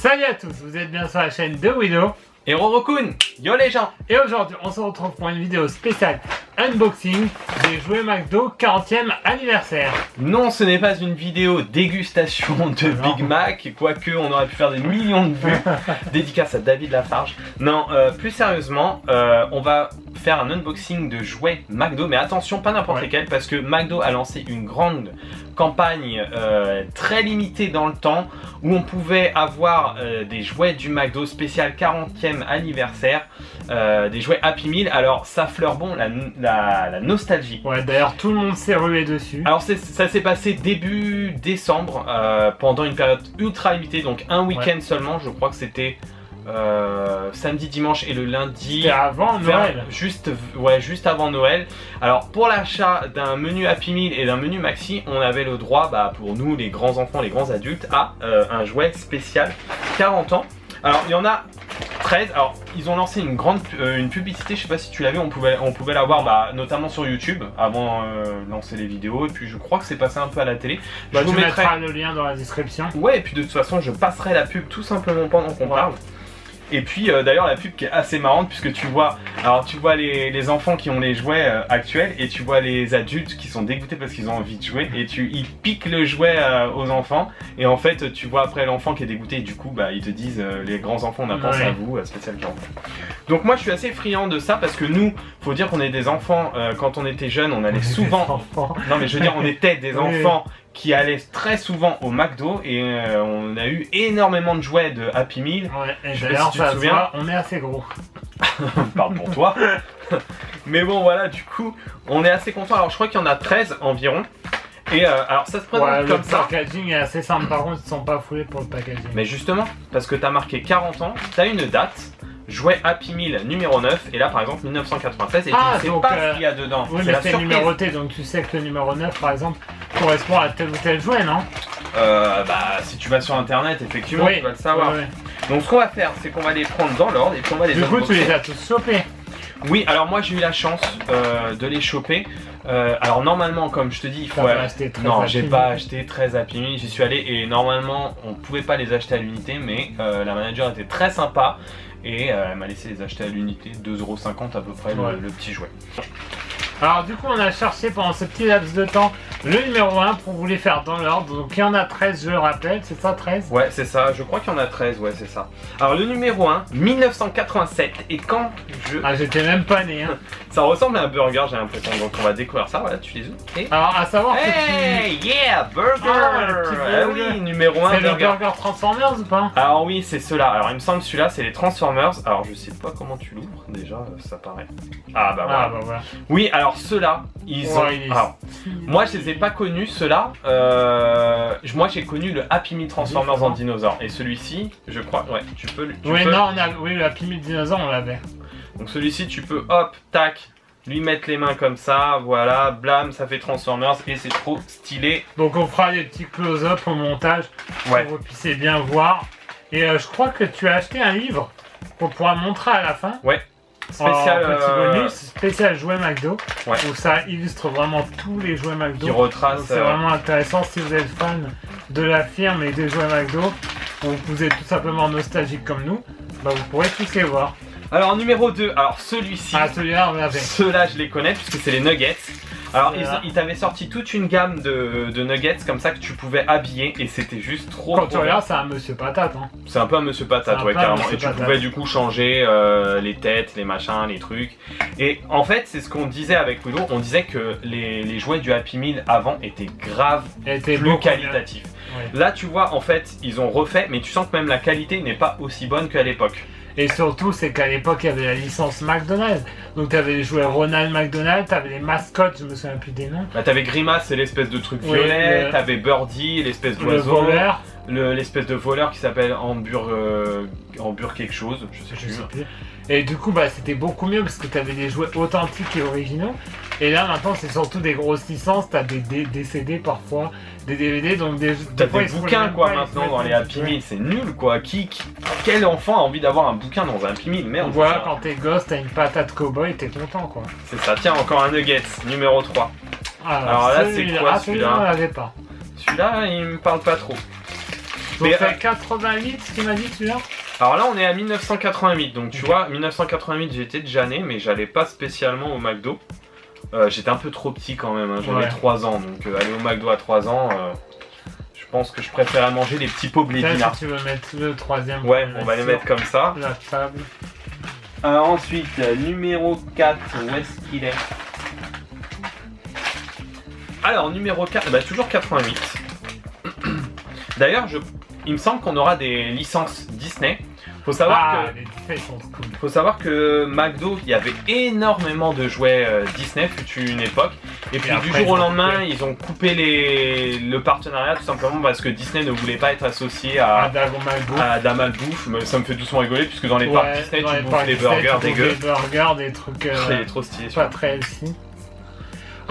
Salut à tous, vous êtes bien sur la chaîne de Wido. Et Rorokun, yo les gens. Et aujourd'hui, on se retrouve pour une vidéo spéciale unboxing des jouets McDo 40e anniversaire. Non, ce n'est pas une vidéo dégustation de Big Mac, quoique on aurait pu faire des millions de vues. Dédicace à David Lafarge. Non, plus sérieusement, on va faire un unboxing de jouets McDo, mais attention, pas n'importe lesquels, parce que McDo a lancé une grande campagne très limitée dans le temps, où on pouvait avoir des jouets du McDo spécial 40e anniversaire, des jouets Happy Meal. Alors ça fleure bon la nostalgie. Ouais, d'ailleurs tout le monde s'est rué dessus. Alors ça s'est passé début décembre, pendant une période ultra limitée, donc un week-end seulement. Je crois que c'était samedi, dimanche et le lundi. C'était avant Noël. Juste avant Noël. Alors pour l'achat d'un menu Happy Meal et d'un menu Maxi, on avait le droit, pour nous les grands enfants, les grands adultes, à un jouet spécial 40 ans. Alors il y en a 13. Alors ils ont lancé une publicité, je sais pas si tu l'as vu, on pouvait la voir notamment sur YouTube avant de lancer les vidéos, et puis je crois que c'est passé un peu à la télé. Je vous mettrai le lien dans la description. Ouais, et puis de toute façon je passerai la pub tout simplement pendant qu'on parle. Et puis d'ailleurs la pub qui est assez marrante, puisque tu vois les enfants qui ont les jouets actuels, et tu vois les adultes qui sont dégoûtés parce qu'ils ont envie de jouer, et ils piquent le jouet aux enfants, et en fait tu vois après l'enfant qui est dégoûté, et du coup ils te disent les grands enfants on a pensé à vous, spécial 40 ans. Donc moi je suis assez friand de ça, parce que nous, faut dire qu'on est des enfants, quand on était jeunes on allait souvent... Non mais je veux dire on était des enfants qui allait très souvent au McDo, et on a eu énormément de jouets de Happy Meal. Ouais, et d'ailleurs, ça se voit, on est assez gros. Parle pour toi. Mais bon, voilà, du coup, on est assez content. Alors, je crois qu'il y en a 13 environ. Et alors, ça se présente comme ça. Le packaging est assez simple, par contre, ils ne sont pas foulés pour le packaging. Mais justement, parce que tu as marqué 40 ans, tu as une date. Jouet Happy Meal numéro 9, et là par exemple 1996, et tu ne sais pas ce qu'il y a dedans. Oui, mais c'est numéroté, donc tu sais que le numéro 9 par exemple correspond à tel ou tel jouet, non? Si tu vas sur internet, effectivement, tu vas le savoir. Oui. Donc ce qu'on va faire, c'est qu'on va les prendre dans l'ordre, et puis on va les unboxer. Du coup, tu les as tous chopés? Oui, alors moi j'ai eu la chance de les choper. Alors normalement, comme je te dis, il faut... Non, j'ai pas acheté 13 Happy Meal, j'y suis allé, et normalement on pouvait pas les acheter à l'unité, mais la manager était très sympa. Et elle m'a laissé les acheter à l'unité, 2,50€ à peu près le petit jouet. Alors du coup on a cherché pendant ce petit laps de temps le numéro 1 pour vous les faire dans l'ordre. Donc il y en a 13, je le rappelle, c'est ça 13? Ouais, c'est ça, je crois qu'il y en a 13, ouais c'est ça. Alors le numéro 1, 1987, et quand je... Ah, j'étais même pas né hein. Ça ressemble à un burger, j'ai l'impression, donc on va découvrir ça, voilà, tu les ouvres. Et... Alors à savoir que burger oui, numéro 1, c'est le burger Transformers ou pas? Alors oui, c'est ceux-là, alors il me semble celui-là c'est les Transformers. Alors je sais pas comment tu l'ouvres, déjà, ça paraît... Ah bah voilà. Oui, alors ceux-là, ils ont... Alors, moi je les ai pas connus, ceux-là. Moi j'ai connu le Happy Meal Transformers en dinosaure. Et celui-ci, je crois, ouais, tu peux... Oui, le Happy Meal dinosaure, on l'avait. Donc celui-ci, tu peux, hop, tac, lui mettre les mains comme ça, voilà, blam, ça fait Transformers, et c'est trop stylé. Donc on fera des petits close-up au montage, pour que vous puissiez bien voir. Et je crois que tu as acheté un livre qu'on pourra montrer à la fin. Ouais. Spécial petit bonus, spécial jouet McDo, où ça illustre vraiment tous les jouets McDo. Qui retrace. C'est vraiment intéressant si vous êtes fan de la firme et des jouets McDo, ou vous êtes tout simplement nostalgique comme nous, vous pourrez tous les voir. Alors numéro 2, alors celui-ci. Ah, celui-là on l'avait. Ceux-là je les connais puisque c'est les nuggets. Alors ils t'avaient sorti toute une gamme de nuggets comme ça que tu pouvais habiller, et c'était juste trop... Quand tu regardes, c'est un monsieur patate hein. C'est un peu un monsieur patate, ouais, carrément. Et tu pouvais du coup changer les têtes, les machins, les trucs. Et en fait c'est ce qu'on disait avec Wido, on disait que les jouets du Happy Meal avant étaient grave plus qualitatifs. Là tu vois en fait ils ont refait, mais tu sens que même la qualité n'est pas aussi bonne qu'à l'époque. Et surtout, c'est qu'à l'époque, il y avait la licence McDonald's. Donc, tu avais les jouets Ronald McDonald, tu avais les mascottes, je me souviens plus des noms. Tu avais Grimace, c'est l'espèce de truc violet, tu avais Birdie, l'espèce d'oiseau. L'espèce de voleur qui s'appelle Hamburg quelque chose, je sais plus. Et du coup, c'était beaucoup mieux parce que tu avais des jouets authentiques et originaux. Et là, maintenant, c'est surtout des grosses licences. Tu as des CD parfois, des DVD. Donc, t'as des bouquins quoi maintenant dans les Happy Meal. C'est nul quoi. Quel enfant a envie d'avoir un bouquin dans un Happy Meal? Merde. Voilà, quand t'es gosse, t'as une patate cowboy, t'es content quoi. C'est ça. Tiens, encore un nugget, numéro 3. Alors là, c'est quoi celui-là? On l'avait pas. Celui-là, il me parle pas trop. Donc Mais, c'est 88 ce qu'il m'a dit celui-là. Alors là, on est à 1988, donc tu vois, 1988, j'étais déjà né, mais j'allais pas spécialement au McDo. J'étais un peu trop petit quand même, hein, j'avais 3 ans, donc aller au McDo à 3 ans, je pense que je préférais manger les petits pots Blédina. Si tu veux mettre le troisième. Ouais, on va les mettre comme ça. La table. Ensuite, numéro 4, où est-ce qu'il est? Alors, numéro 4, bah, toujours 88. D'ailleurs, il me semble qu'on aura des licences Disney. Faut savoir les Disney sont cool. Faut savoir que McDo, il y avait énormément de jouets Disney, fut une époque. Et puis du jour au lendemain, ils ont coupé le partenariat tout simplement parce que Disney ne voulait pas être associé à Damalbouffe. Mais ça me fait doucement rigoler puisque dans les parcs Disney, tu bouffes des burgers dégueux. Des burgers, des trucs il est trop stylé. Pas très healthy.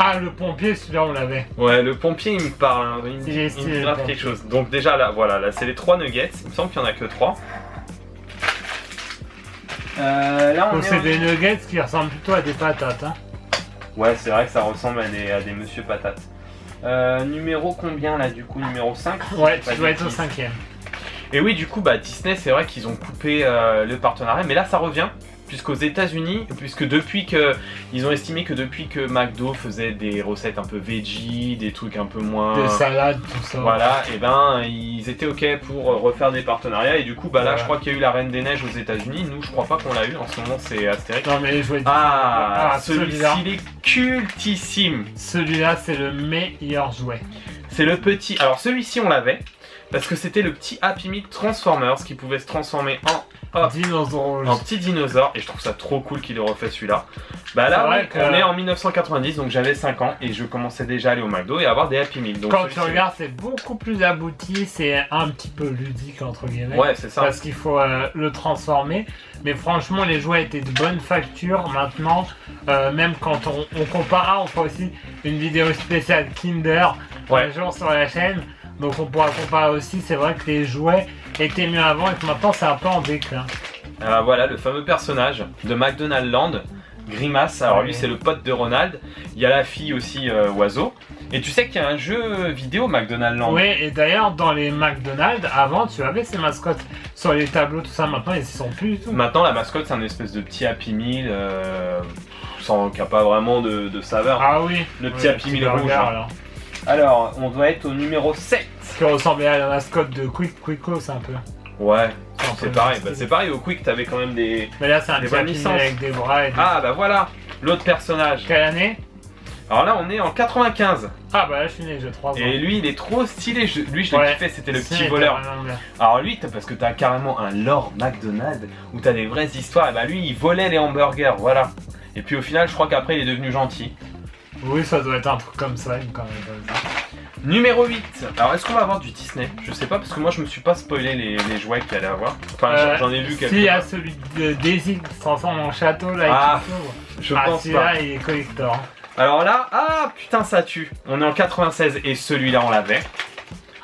Ah, le pompier, celui-là on l'avait. Ouais, le pompier il me parle, hein. Il me grave quelque chose. Donc déjà là, voilà, là c'est les 3 nuggets. Il me semble qu'il n'y en a que 3. Là, donc c'est des nuggets qui ressemblent plutôt à des patates. Hein. Ouais, c'est vrai que ça ressemble à des monsieur patates. Numéro combien là du coup? Numéro 5? Ouais, tu dois être au 5ème. Et oui, du coup, bah, Disney, c'est vrai qu'ils ont coupé le partenariat, mais là ça revient. Puisqu'aux États-Unis, ils ont estimé que depuis que McDo faisait des recettes un peu veggie, des trucs un peu moins. Des salades, tout ça. Voilà, et ben ils étaient ok pour refaire des partenariats. Et du coup, bah là, je crois qu'il y a eu la Reine des Neiges aux États-Unis. Nous, je crois pas qu'on l'a eu. En ce moment, c'est Astérix. Non, mais les jouets. Celui-ci, il est cultissime. Celui-là, c'est le meilleur jouet. C'est le petit. Alors, celui-ci, on l'avait. Parce que c'était le petit Happy Meal Transformers qui pouvait se transformer en petit dinosaure. Et je trouve ça trop cool qu'il ait refait celui-là. Bah là, on est en 1990, donc j'avais 5 ans et je commençais déjà à aller au McDo et à avoir des Happy Meal. Donc quand tu regardes, c'est beaucoup plus abouti, c'est un petit peu ludique entre guillemets. Ouais, c'est ça. Parce qu'il faut le transformer. Mais franchement, les jouets étaient de bonne facture. Maintenant, même quand on compara, on fera aussi une vidéo spéciale Kinder un jour sur la chaîne. Donc on pourra comparer aussi, c'est vrai que les jouets étaient mieux avant et que maintenant c'est un peu en déclin. Voilà le fameux personnage de McDonald's Land, Grimace. Alors lui c'est le pote de Ronald. Il y a la fille aussi Oiseau. Et tu sais qu'il y a un jeu vidéo McDonald's Land. Oui, et d'ailleurs dans les McDonald's, avant tu avais ces mascottes sur les tableaux, tout ça, maintenant ils y sont plus du tout. Maintenant la mascotte c'est un espèce de petit Happy Meal qui n'a pas vraiment de saveur. Ah oui. Le petit Happy Meal rouge. Alors, on doit être au numéro 7. Qui ressemblait à la mascotte de Quickos un peu. Ouais, c'est pareil. Bah, c'est pareil, au Quick, t'avais quand même des. Mais là, c'est un petit avec des bras et des... Ah, bah voilà, l'autre personnage. Quelle année? Alors là, on est en 95. Ah, bah là, je suis né, j'ai 3 ans. Et lui, il est trop stylé. Lui, je l'ai kiffé, c'était le petit voleur. Alors lui, parce que t'as carrément un lore McDonald's où t'as des vraies histoires. Et bah lui, il volait les hamburgers, voilà. Et puis au final, je crois qu'après, il est devenu gentil. Oui, ça doit être un truc comme ça, quand même. Numéro 8. Alors, est-ce qu'on va avoir du Disney? Je sais pas, parce que moi, je me suis pas spoilé les jouets qu'il allait avoir. Enfin, j'en ai vu quelques-uns. Si, il y a celui de Daisy qui se transforme en château, là, et je pense celui-là, pas. il est collector. Alors là, putain, ça tue. On est en 96 et celui-là, on l'avait.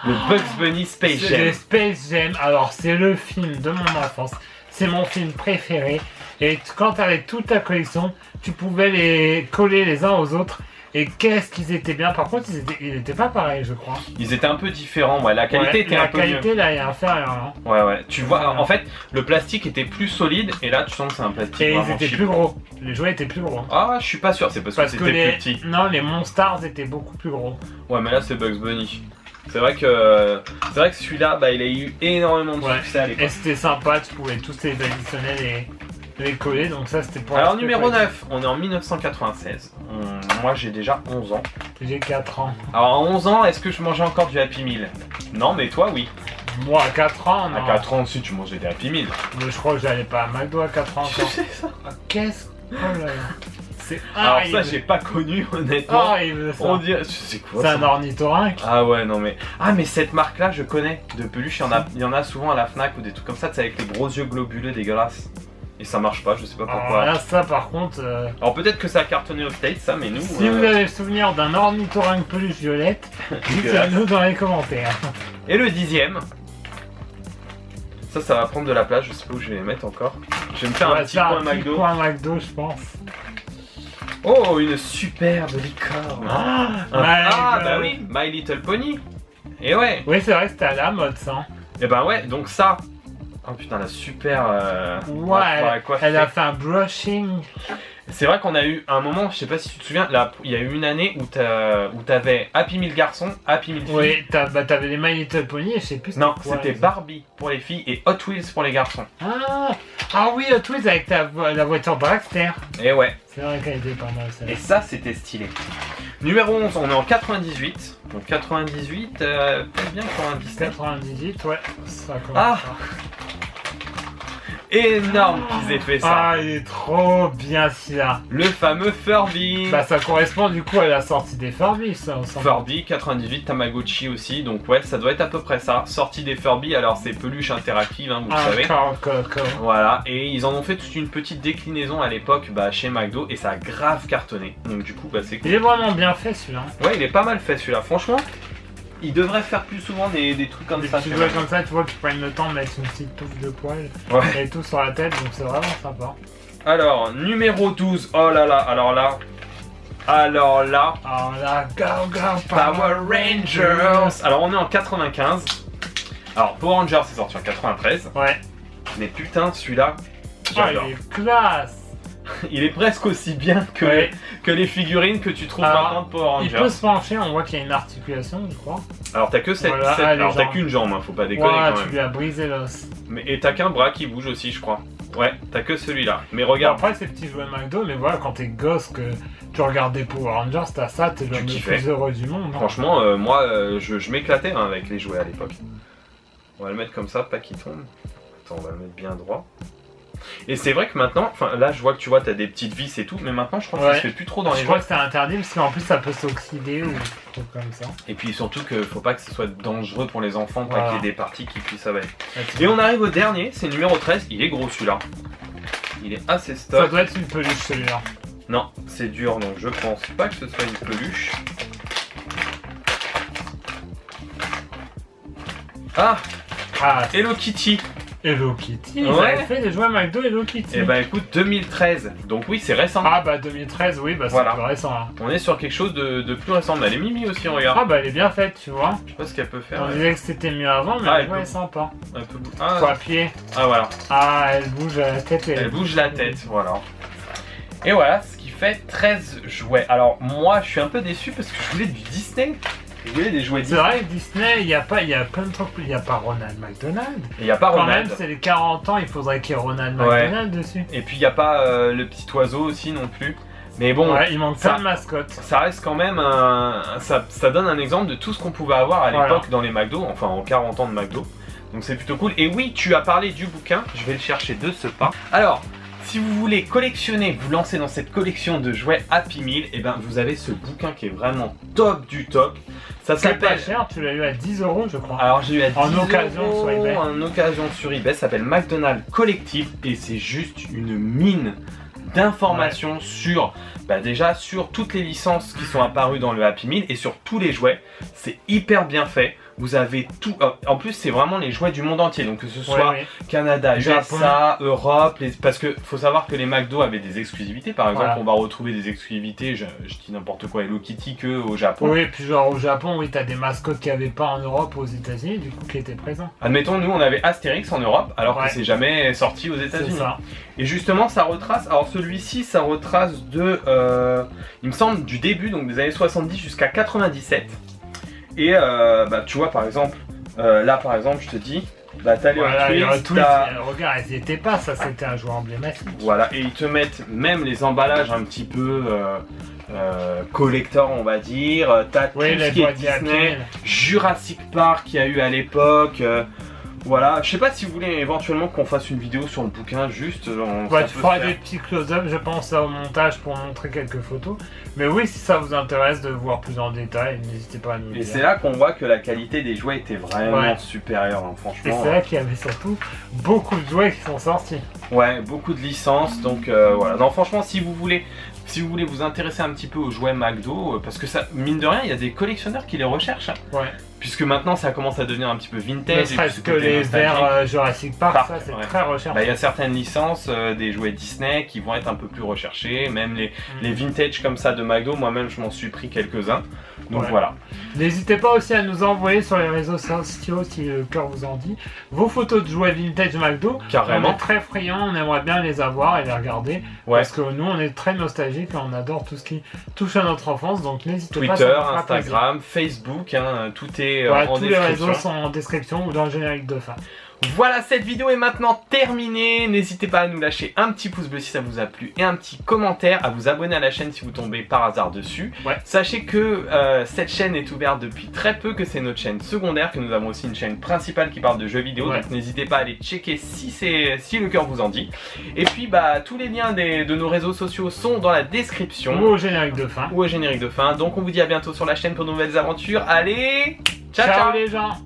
Le Bugs Bunny Space Jam. Le Space Jam, alors, c'est le film de mon enfance. C'est mon film préféré. Et quand tu avais toute ta collection, tu pouvais les coller les uns aux autres. Et qu'est-ce qu'ils étaient bien. Par contre, ils étaient pas pareils, je crois. Ils étaient un peu différents. Ouais, la qualité était un peu mieux. La qualité, là, est inférieure. Hein. Ouais. Tu vois, en fait, le plastique était plus solide. Et là, tu sens que c'est un plastique et vraiment ils étaient cheap. plus gros. Les jouets étaient plus gros. Ah, je suis pas sûr. C'est parce que c'était plus petit. Non, les Monstars étaient beaucoup plus gros. Ouais, mais là, c'est Bugs Bunny. C'est vrai que celui-là, bah, il a eu énormément de succès à l'époque. Et c'était sympa, tu pouvais tous les additionner, les coller, donc ça c'était pour... Alors numéro 9, on est en 1996. Moi j'ai déjà 11 ans. J'ai 4 ans. Alors à 11 ans, est-ce que je mangeais encore du Happy Meal? Non, mais toi oui. Moi à 4 ans, non. À 4 ans aussi tu mangeais des Happy Meal. Mais je crois que j'allais pas à McDo à 4 ans encore. Je sais ça. Qu'est-ce... Oh là là. C'est alors ça j'ai pas connu honnêtement. On dirait... C'est quoi ça? C'est un ornithorynque. Ah ouais non mais... Ah mais cette marque là je connais. De peluche, il y en a souvent à la Fnac ou des trucs comme ça, avec les gros yeux globuleux dégueulasses. Et ça marche pas, je sais pas pourquoi. Alors là ça par contre... Alors peut-être que ça a cartonné au States ça, mais nous... Si vous avez le souvenir d'un ornithorynque peluche violette, dites-le-nous dans les commentaires. Et le 10ème. Ça va prendre de la place, je sais pas où je vais les mettre encore. Je vais me faire un petit coin McDo. Un coin McDo je pense. Oh, une superbe licorne. Bah oui, My Little Pony. Et ouais. Oui, c'est vrai que c'était à la mode ça. Et ben ouais, donc ça. Oh putain, la super. Ouais, elle a fait un brushing. C'est vrai qu'on a eu un moment, je sais pas si tu te souviens, là, il y a eu une année où t'avais Happy Meal garçon, Happy Meal filles. Oui, t'avais les My Little Pony, je sais plus. Non, c'était Barbie pour les filles et Hot Wheels pour les garçons. Ah oui, Hot Wheels avec la voiture Dragster. Et ouais. C'est vrai qu'elle était pas mal ça. Et ça, c'était stylé. Numéro 11, on est en 98. Donc 98, peut-être bien 97. 98, ouais, ça commence. Ah, énorme qu'ils aient fait ça. Ah, il est trop bien celui-là. Le fameux Furby. Bah ça correspond du coup à la sortie des Furby, ça. Furby 98, Tamagotchi aussi, donc ouais, ça doit être à peu près ça. Sortie des Furby, alors c'est peluche interactive, hein, vous le savez. Voilà, et ils en ont fait toute une petite déclinaison à l'époque chez McDo et ça a grave cartonné. Donc du coup, c'est cool. Il est vraiment bien fait celui-là. Ouais, il est pas mal fait celui-là, franchement. Il devrait faire plus souvent des trucs comme ça. Tu vois comme ça, tu vois qu'ils prennent le temps de mettre une petite touffe de poils et tout sur la tête, donc c'est vraiment sympa. Alors, numéro 12, oh là là, alors là, go Power Rangers. Alors on est en 95. Alors Power Rangers c'est sorti en 93. Ouais. Mais putain, celui-là, il est classe. Il est presque aussi bien que les figurines que tu trouves maintenant de Power Rangers. Il peut se pencher, on voit qu'il y a une articulation, je crois. Alors t'as que alors t'as qu'une jambe, hein, faut pas déconner quand même. Tu lui as brisé l'os. Et t'as qu'un bras qui bouge aussi, je crois. Ouais, t'as que celui-là. Mais regarde. Après, ces petits jouets McDo, mais voilà, quand t'es gosse, que tu regardes des Power Rangers, t'as ça, t'es le plus heureux du monde. Hein. Franchement, moi, je m'éclatais avec les jouets à l'époque. On va le mettre comme ça, pas qu'il tombe. Attends, on va le mettre bien droit. Et c'est vrai que maintenant, là je vois que tu vois, t'as des petites vis et tout, mais maintenant je crois que ça se fait plus trop dans les jouets. Je crois que c'est interdit parce qu'en plus ça peut s'oxyder ou des trucs comme ça. Et puis surtout qu'il faut pas que ce soit dangereux pour les enfants, pas qu'il y ait des parties qui puissent avaler. Et on arrive au dernier, c'est numéro 13, il est gros celui-là. Il est assez stock. Ça doit être une peluche celui-là. Non, c'est dur donc je pense pas que ce soit une peluche. Ah, Hello Kitty. Hello Kitty, ils avaient fait des jouets McDo Hello Kitty. Et bah écoute, 2013, donc oui c'est récent. Ah bah 2013, oui, bah c'est plus récent là. On est sur quelque chose de plus récent, mais elle est Mimi aussi, on regarde. Ah bah elle est bien faite, tu vois. Je sais pas ce qu'elle peut faire. On disait que c'était mieux avant, mais elle est sympa. Faut appuyer. Ah voilà. Ah, elle bouge la tête. Elle bouge la tête, voilà. Et voilà, ce qui fait 13 jouets. Alors moi je suis un peu déçu parce que je voulais du Disney. Des jouets Disney. C'est vrai que Disney, il y a plein de trucs, il n'y a pas Ronald McDonald. Et il n'y a pas Ronald. Quand même, c'est les 40 ans, il faudrait qu'il y ait Ronald McDonald dessus. Et puis il n'y a pas le petit oiseau aussi non plus. Mais bon, il manque plein de mascottes. Ça reste quand même ça donne un exemple de tout ce qu'on pouvait avoir à l'époque dans les McDo, enfin en 40 ans de McDo. Donc c'est plutôt cool. Et oui, tu as parlé du bouquin, je vais le chercher de ce pas. Alors, si vous voulez collectionner, vous lancer dans cette collection de jouets Happy Meal, et ben vous avez ce bouquin qui est vraiment top du top. Ça s'appelle. Pas cher, tu l'as eu à 10 € je crois. Alors j'ai eu à 10 en occasion sur eBay. En occasion sur eBay, ça s'appelle McDonald's Collective et c'est juste une mine d'informations sur déjà sur toutes les licences qui sont apparues dans le Happy Meal et sur tous les jouets. C'est hyper bien fait. Vous avez tout. En plus, c'est vraiment les jouets du monde entier. Donc, que ce soit Canada, USA, Europe. Parce que faut savoir que les McDo avaient des exclusivités. Par exemple, on va retrouver des exclusivités, je dis n'importe quoi, Hello Kitty que au Japon. Oui, puis genre au Japon, oui, t'as des mascottes qu'il n'y avait pas en Europe, aux États-Unis, du coup, qui étaient présents. Admettons, nous, on avait Astérix en Europe, alors que c'est jamais sorti aux États-Unis. Et justement, ça retrace. Alors, celui-ci, ça retrace il me semble, du début, donc des années 70 jusqu'à 97. Et tu vois par exemple, là par exemple je te dis, t'as les regarde, elles y étaient pas, ça c'était un jouet emblématique. Voilà, et ils te mettent même les emballages un petit peu collector on va dire, t'as tout ce qui est Disney, Jurassic Park qu'il y a eu à l'époque. Voilà, je sais pas si vous voulez éventuellement qu'on fasse une vidéo sur le bouquin, juste. Tu feras des petits close-up, je pense, au montage pour montrer quelques photos. Mais oui, si ça vous intéresse de voir plus en détail, n'hésitez pas à nous dire. Et c'est là qu'on voit que la qualité des jouets était vraiment supérieure, hein, franchement. Et c'est là qu'il y avait surtout beaucoup de jouets qui sont sortis. Ouais, beaucoup de licences, donc voilà. Non, franchement, si vous voulez vous intéresser un petit peu aux jouets McDo, parce que ça, mine de rien, il y a des collectionneurs qui les recherchent. Hein. puisque maintenant ça commence à devenir un petit peu vintage. Ne et serait-ce puis que ce côté les nostalgique. airs Jurassic Park, Park, ça c'est ouais. très recherché. Il y a certaines licences des jouets Disney qui vont être un peu plus recherchées, même les vintage comme ça de McDo, moi-même je m'en suis pris quelques-uns. Donc Ouais. voilà. N'hésitez pas aussi à nous envoyer sur les réseaux sociaux, si le cœur vous en dit, vos photos de jouets vintage McDo. Carrément. On est très friands, on aimerait bien les avoir et les regarder. Ouais. Parce que nous, on est très nostalgiques et on adore tout ce qui touche à notre enfance. Donc n'hésitez pas. Twitter, ça nous fera Instagram, Facebook, hein, tout est plaisir. Ouais, en tous les description. réseaux sont en description ou dans le générique de fin. Voilà, cette vidéo est maintenant terminée. N'hésitez pas à nous lâcher un petit pouce bleu si ça vous a plu et un petit commentaire, à vous abonner à la chaîne si vous tombez par hasard dessus. Ouais. Sachez que cette chaîne est ouverte depuis très peu, que c'est notre chaîne secondaire, que nous avons aussi une chaîne principale qui parle de jeux vidéo. Ouais. Donc n'hésitez pas à aller checker si le cœur vous en dit. Et puis tous les liens de nos réseaux sociaux sont dans la description Ou au générique de fin. ou au générique de fin. Donc on vous dit à bientôt sur la chaîne pour de nouvelles aventures. Allez, ciao Ciao ciao. les gens!